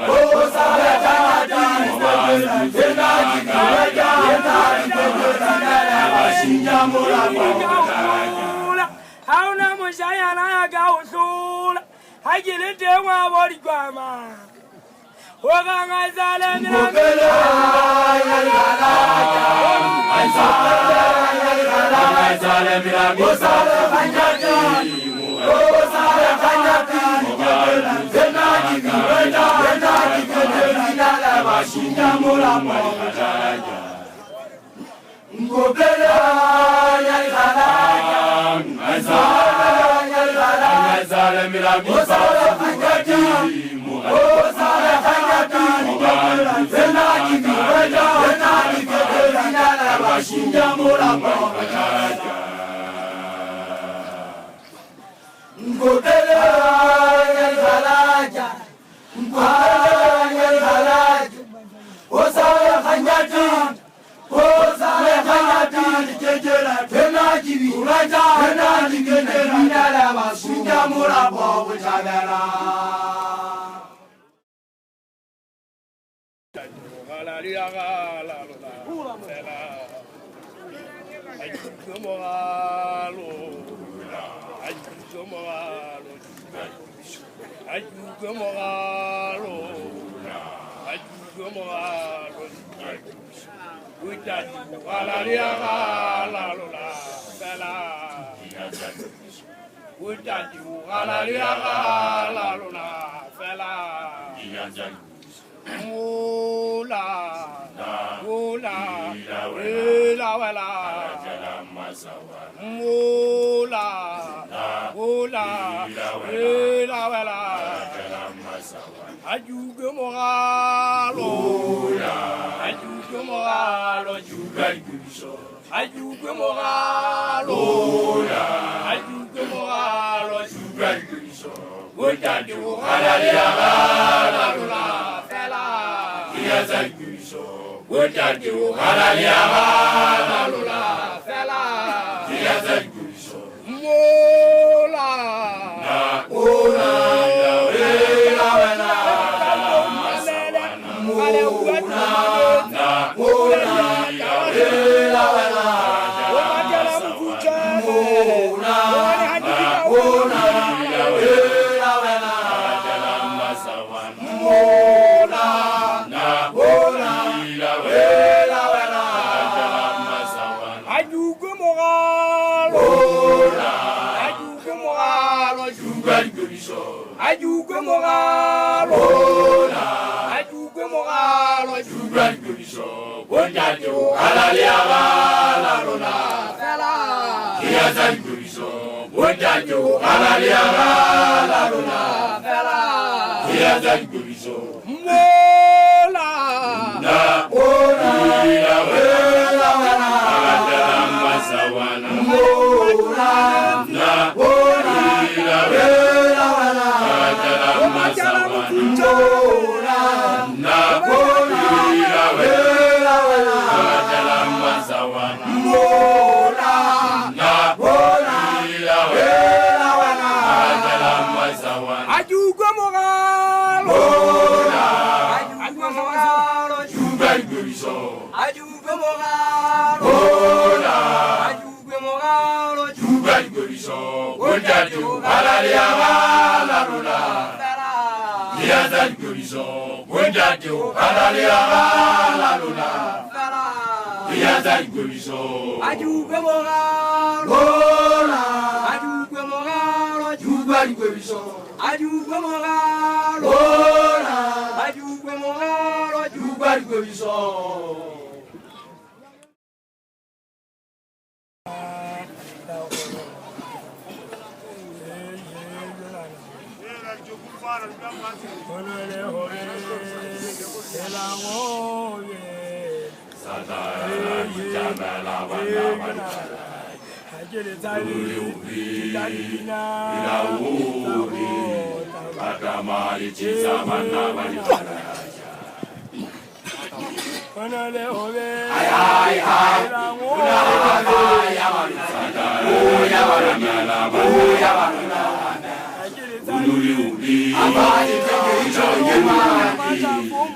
Osale hauna mushayana yakausula hakilitewa bolikwama wakangazala milangela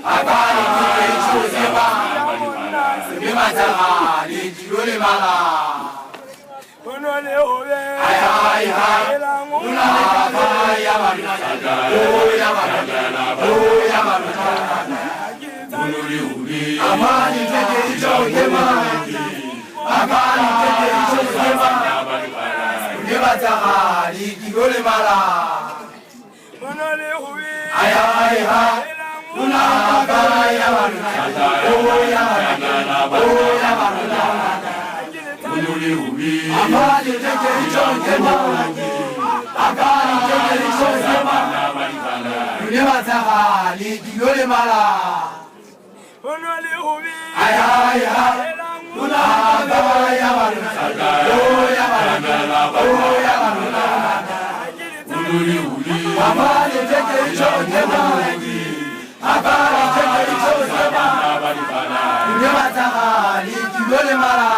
Abadi matara le tiro le mala ono le ove ai una ya baruna ya baruna ono le ove amani teke chokema amani teke chokema le matara le tiro le mala ono le ove una ya baruna ya baruna Unuli ubi, amani teke chokema, akari teke chokema, yule mataka li kigole mala. Unuli ubi, una ya baruna, ya baruna. Unuli ubi, amani teke chokema, akari teke chokema, yule mataka li kigole mala.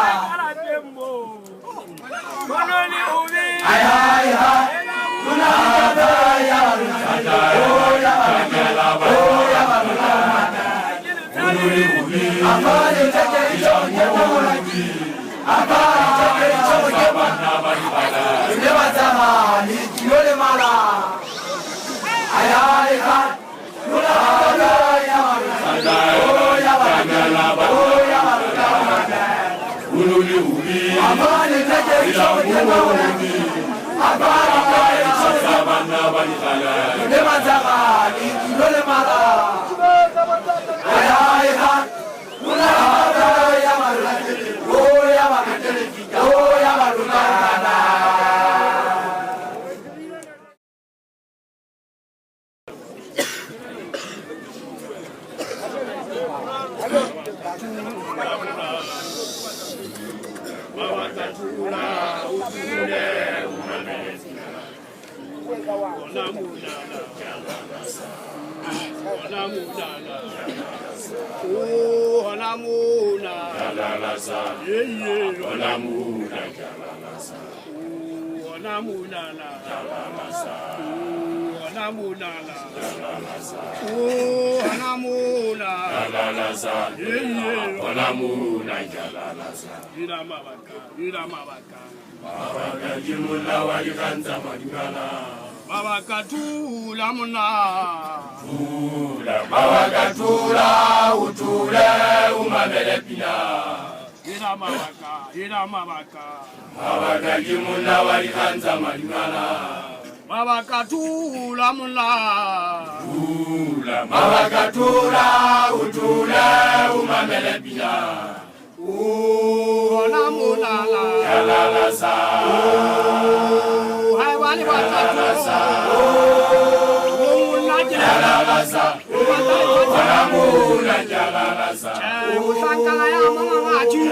Babakatula muna babakatula utule umamele pina ira mabaka babakajimuna walikanza malimala babakatula muna babakatula utule umamele pina ona munala yalalasa hai wali bakatula yalalasa wanamuna yalalasa usangala ya mama ngaji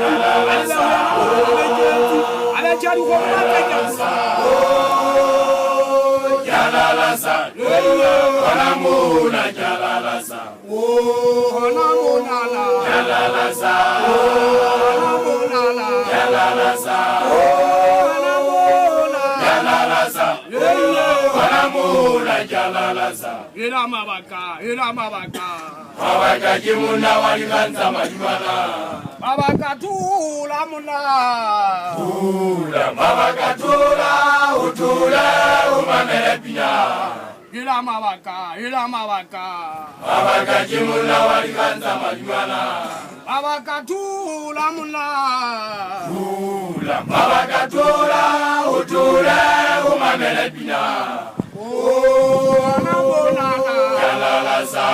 ale jari ko yalalasa wanamuna yalalasa wanamuna yalalasa wanamuna yalalasa wanamuna yalalasa ira mabaka babakajimuna walikanza malimala babakatula muna babakatula utule umamele pina ira mabaka babakajimuna walikanza malimala babakatula muna babakatula utule umamele pina yalalasa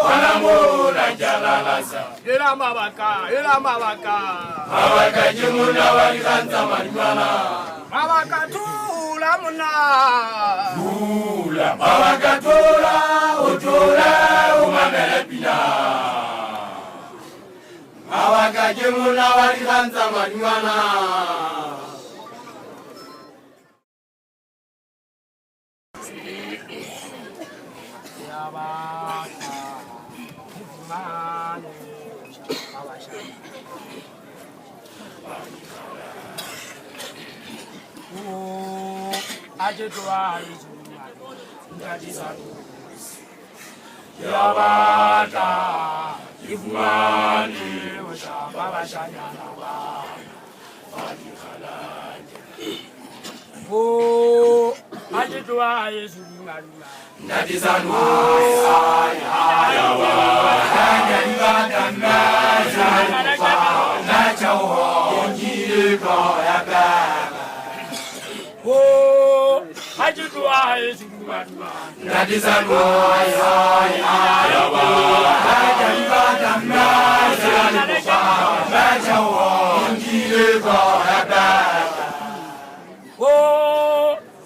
wanamuna yalalasa ira mabaka babakajimuna walikanza malimala babakatula muna babakatula utule umamele pina Jimuna walikanza malimwana. Yabata, Ifmani, Baba Shanyana, oh, I did why is that is an oh, I just wise. That is a oh,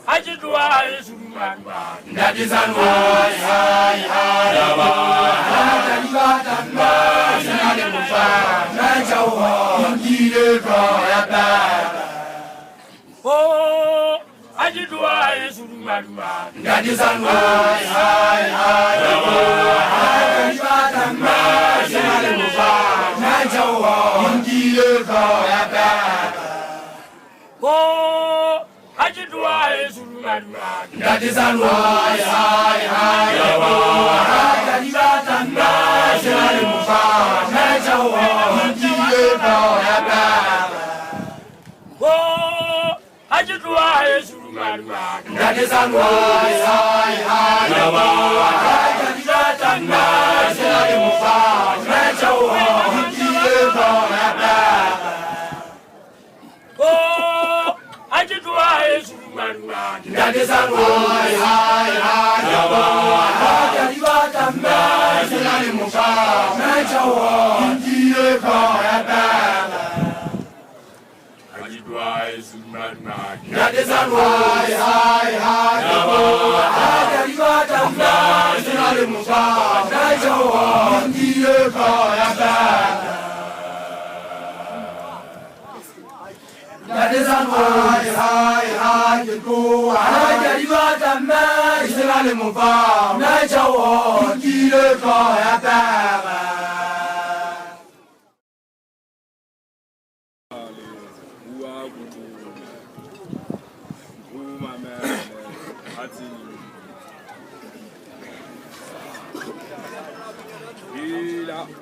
I just wise. That is a oh, I just wise. That is an oh, I just wise. That is an oh, I just wise. That is an oh, I just wise. That is an that is an that is an high go I got a man is an animal farm natural dealer for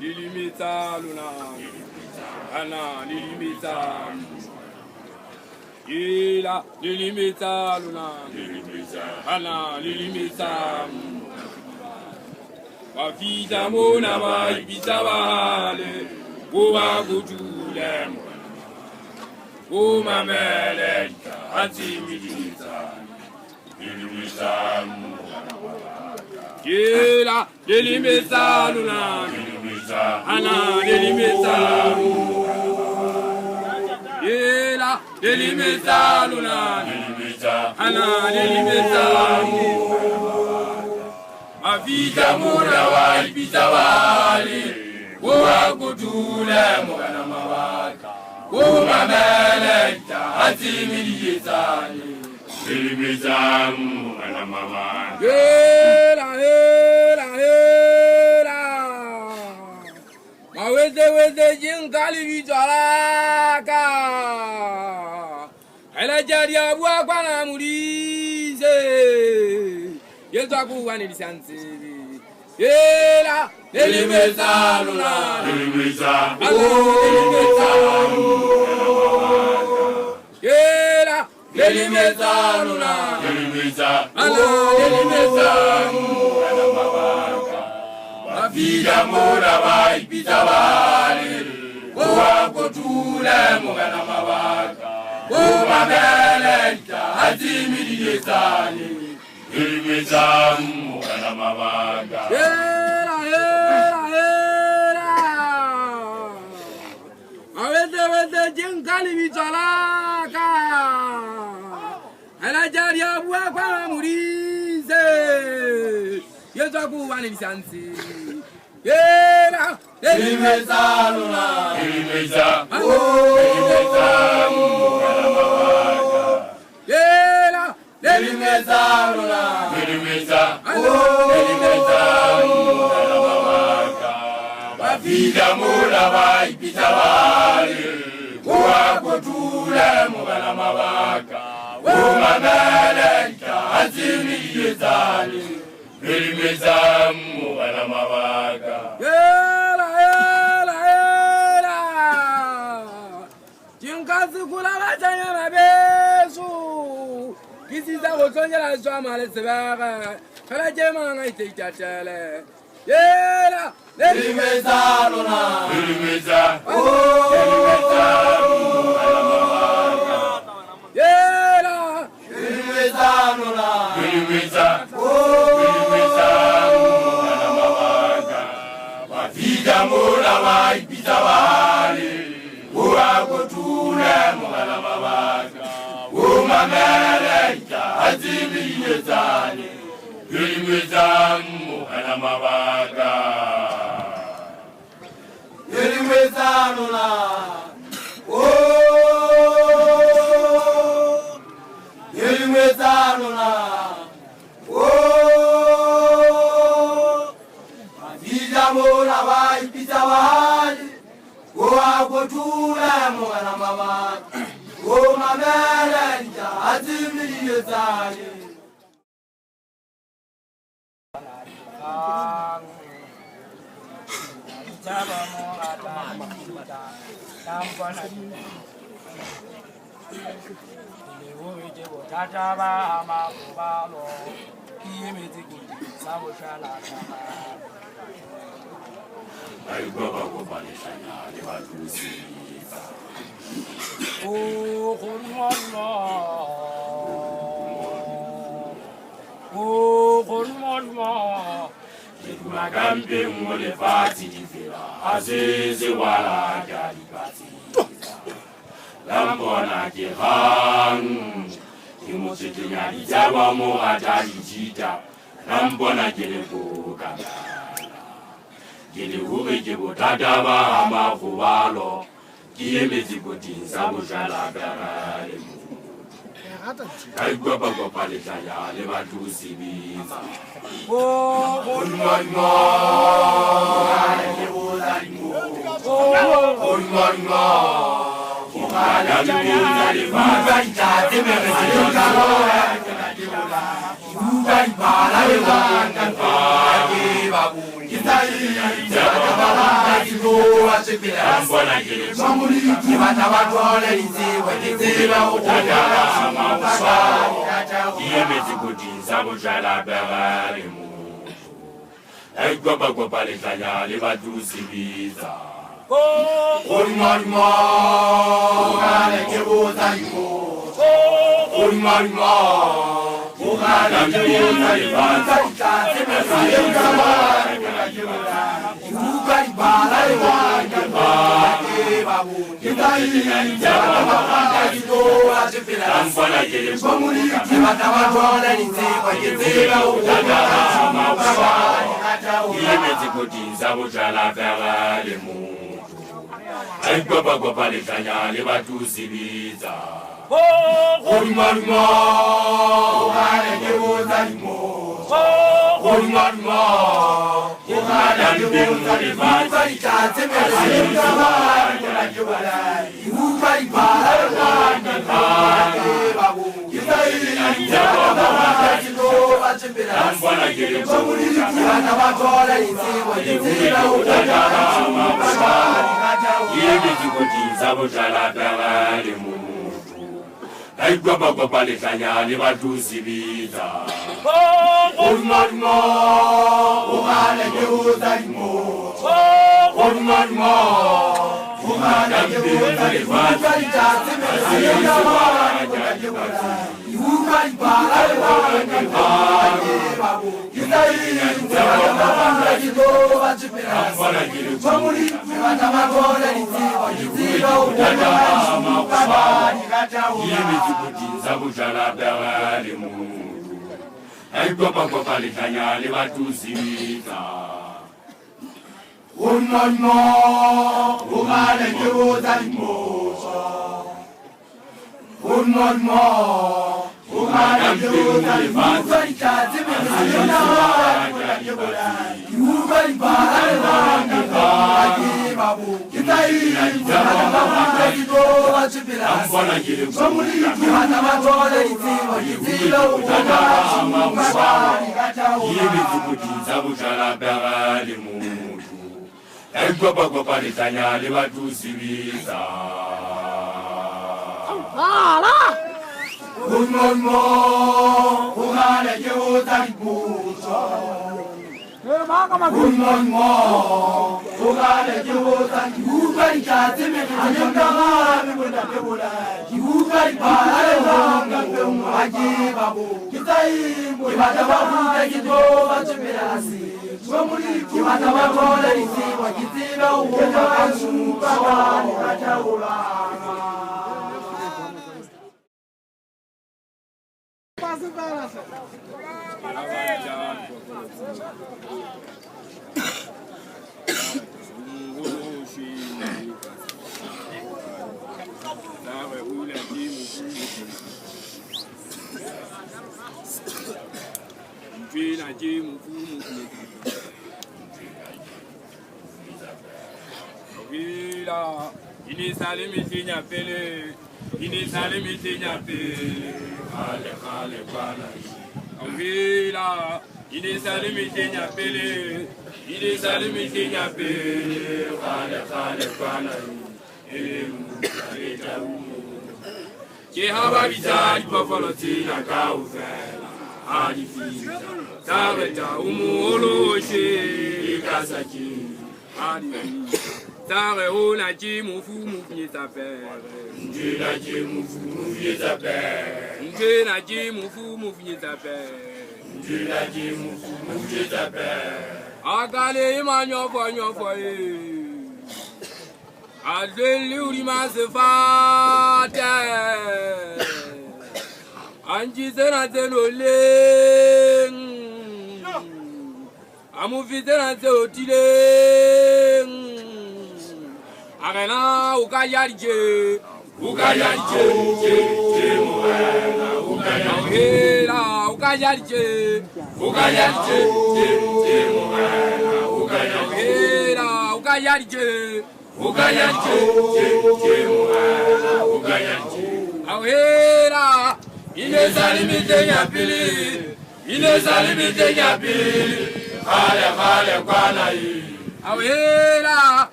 Lilimita luna, ana lilimita, ila lilimita luna, ana lilimita, wafita mona wa ibita wale, uwa kutule, umamele ati lilimita, lilimita, ila lilimita luna. Ana delimita, yela delimita luna, ana delimita, avita mura wa ipita wale, wa kutule mwana mawaka, wa mamele ati miliyetani, delimita mwana mawaka, yela. Weze jinkali vijalaka, ela jaria bua kwa na mulize, yesu akuwa ni lisansi, ela delimeza luna, delimeza, ela delimeza luna, delimeza, Vida mura vai pita vale, uwa kutule mugana mawaka, uwa melenta azimiri yesani, ilmeza mugana mawaka. Hera, aweze jinkali vichalaka, ala jaria bua kwa murize, yesu akuwa ni lisansi. Yela Elimeza luna Elimeza Elimeza mugana mabaga Yela Elimeza luna Elimeza mugana mabaga Bafida mula baipita wale Uwakotule mugana mabaga Umameleka azimiyezali Elimeza mugana mabaga Yela Jinkazi kula bachanya na besu Kisi za gotonja la swama le sebara Kala jema nga ite itatele Yela Elimeza luna Elimeza mugana mabaga Yela Elimeza luna Elimeza mugana mabaga Bafida mula baipita wale Uwakotule mugana mabaga Umameleka azimiyezali Elimeza mugana mabaga Elimeza luna Elimeza luna Bafida mula baipita wale Uwakotule mugana mabaga Umameleka azimiyezali Ayuba kubalishana lebatusiza Magambe mole fati difira azizi wala jali bati Lambona ke hang Imusiti nyali jaba mo atali jita Lambona kele kukanda Kele ure jebo tataba ama fubalo Kie meziko tinsa bujala berale mu Ayuba pale tanya le batusi biza Unmonmo, umane kiwuzalimosha. Unmonmo, umane kiwuzalimosha.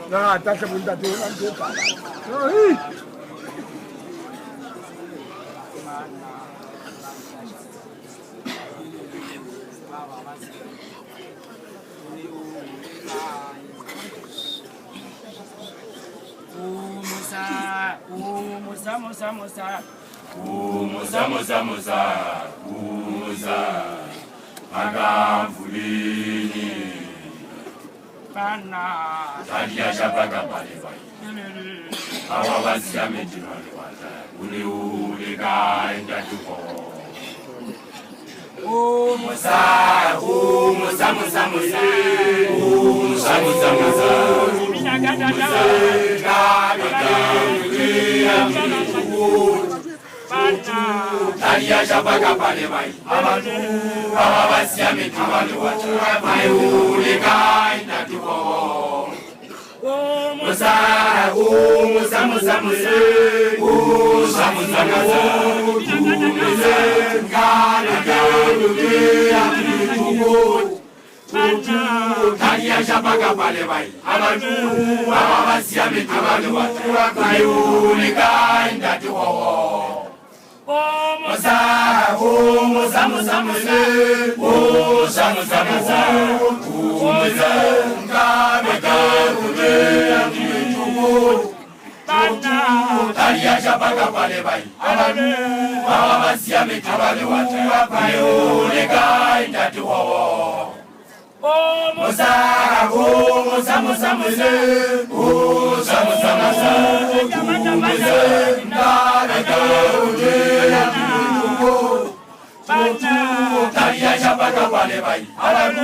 Na ta segunda tu nanti tak. Musa, Magamvulini, Tadia Shabaga Palevai, our was Yamiti, Uli guy that you call. Musa, Musa, Musa, Musa, Musa, Musa, Tadia Shabaga Palevai, our was Yamiti, my Uli guy that you call. Musa, Musa, Musa, Musa, Musa, Musa, Musa, Tadia Shabaga Palevai, Abadu, Abasiami, Abadu, Uli guy that you call. Musa, Musa, Musa, Musa, Musa, Musa, Musa, Tadia Shabaga Palevai, Abadu, Abasiami, Abadu, Uli guy that you call. Musa, Musa, Musa, Musa, Musa, Musa, Tadia Shabaga Palevai, Abadu,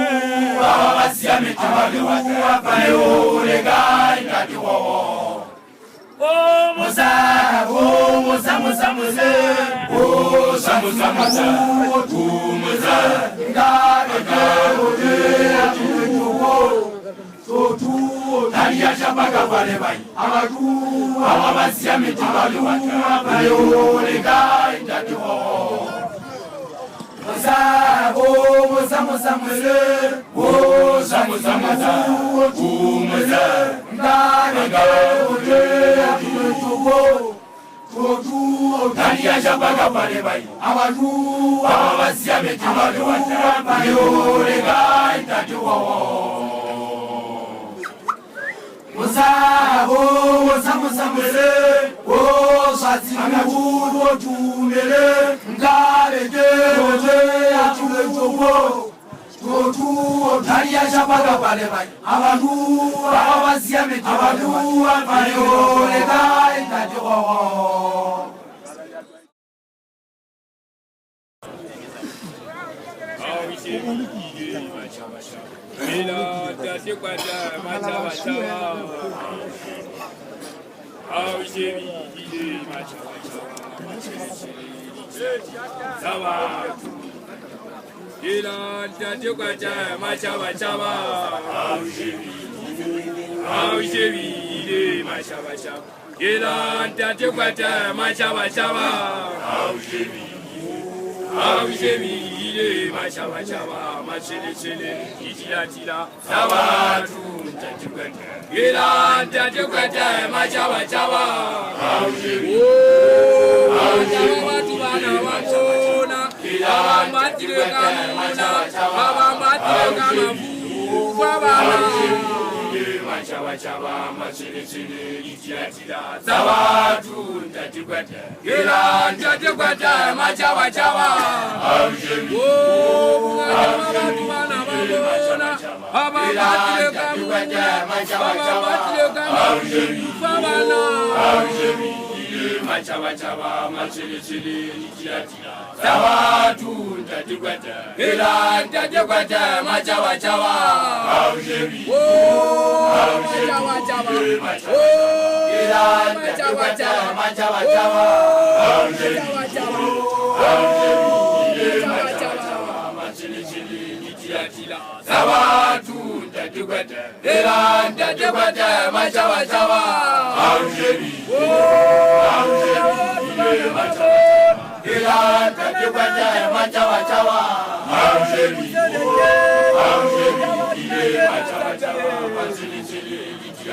Abasiami, Abadu, Uli guy that you call. Musa, Musa, Musa, Musa, Musa, Musa, Musa, Tadia Shabaga Palevai, Abadu, Abasiami, Abadu, Uli guy that you call. Musa, Musa, Musa, Musa, Musa, Musa, Tadia Shabaga Palevai, Abadu, Abasiami, Abadu, Uli guy that you call. Musa, Musa, Musa, Musa, Tadia Shabaga Palevai, Abadu, Abasiami, Abadu, Uli guy that you call.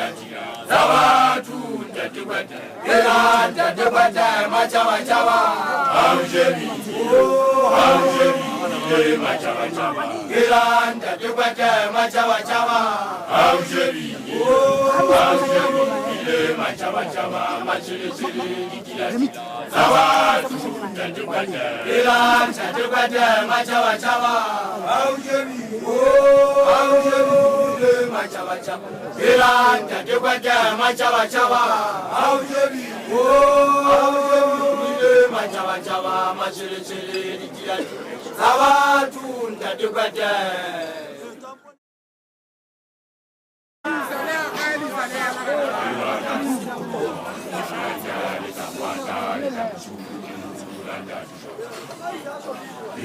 Tadia Zawatu Tatikwete, Iran Tatikwete, Machawa Chawa, Aujebi, Machawa Chawa, Iran Tatikwete, Machawa Chawa, Aujebi, Machawa Chawa, Machili Zawatu Tatikwete, Iran Tatikwete, Machawa Chawa, Aujebi, Machawa Chawa, Iran Tatikwete, Machawa Chawa, Aujebi, Machawa Chawa, Machili Zawatu Tatikwete.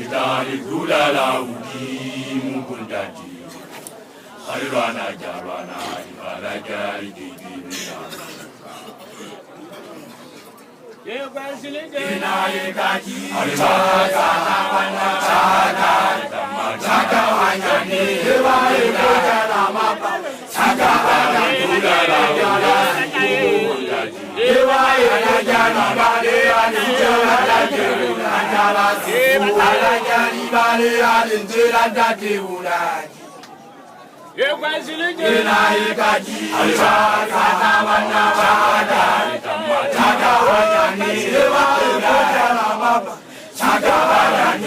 Itali kula la uki mukundati, Alwana Jarwana, Ibaraja Idina. Inayekaji, Alibaka, Chaka Wanyani, Iwaika Ramapa, Chaka Wanyani, Iwaika Janabade, Alinjala Andala, Alajani Bale, Alinjala Datiula. Inayekaji, Alibaka, Chaka Wanyani, Iwaika Ramapa, Chaka Wanyani,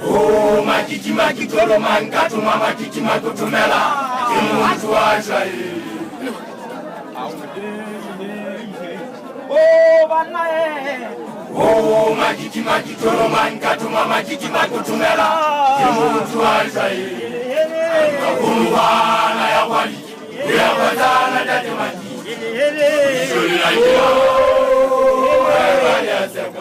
Oh, makiti makitoro mankatu mama kiti makutumela kimuntu wajaye. Oh, banae. Oh, makiti makitoro mankatu mama kiti makutumela kimuntu wajaye. Kumwana ya wali ya wazana date maki. Shuri la yo. Baya seka.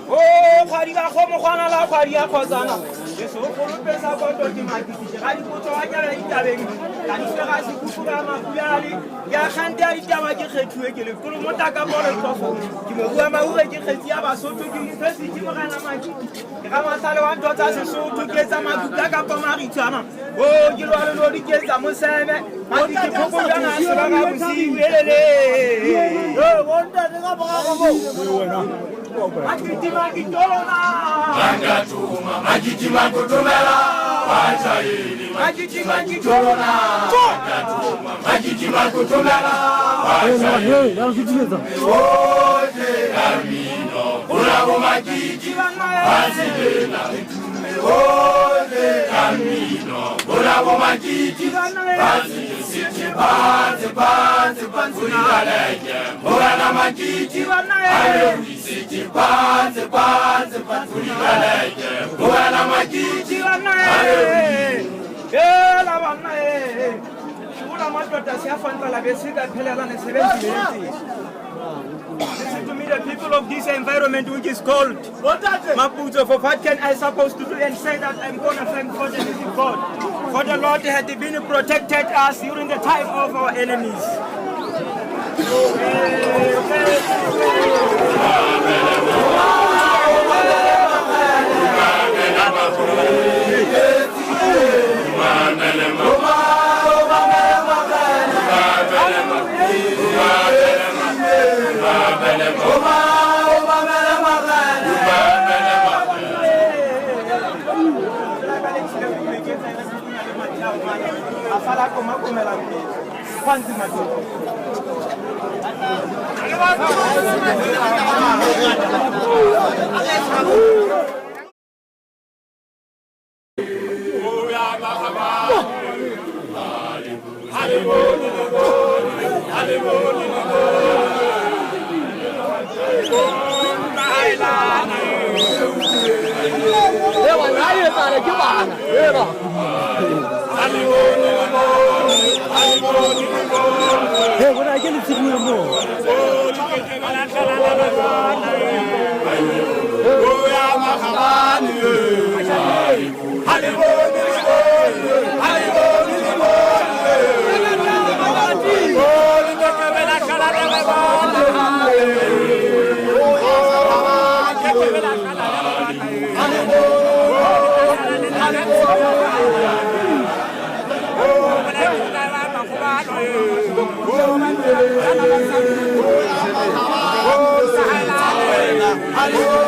Oh, Khariga khomo khwana la Khariga khozana. Yeso kholo pesa ko to di makiti. Ga di potso wa jara itabeng. Ka di fera se kufura mafuyali. Ya khanta itaba ke kgethuwe ke le kolo mota ka bolo tsofo. Ke mo bua maure ke kgethi ya Basotho ke university mo kana makiti. Ke ga masale wa ntotsa Sesotho ke tsa makuka ka pa maritshwana. Oh, ke lo lo di ke tsa moseme. Makiti phoko yana se ba ga busi elele. Oh, wonta de ga ba ga bo. Makiti makitona. Mangatuma makiti makutumela wajaye. Makiti makitona. Mangatuma makiti makutumela wajaye. Oh, Amino, Urago makiti wasilena. Oh, Amino, Urago makiti wasilena. Panze, panze, panze, ulilaleke. Urana makiti wasilena. Panze, panze, panze, ulilaleke. Urana makiti wasilena. La banae. Ula matota siafanta la besika phelela ne 70. Listen to me, the people of this environment which is called Maputo. For what can I supposed to do and say that I'm going to thank for the living God? For the Lord had been protected us during the time of our enemies. Oh, Hollywood.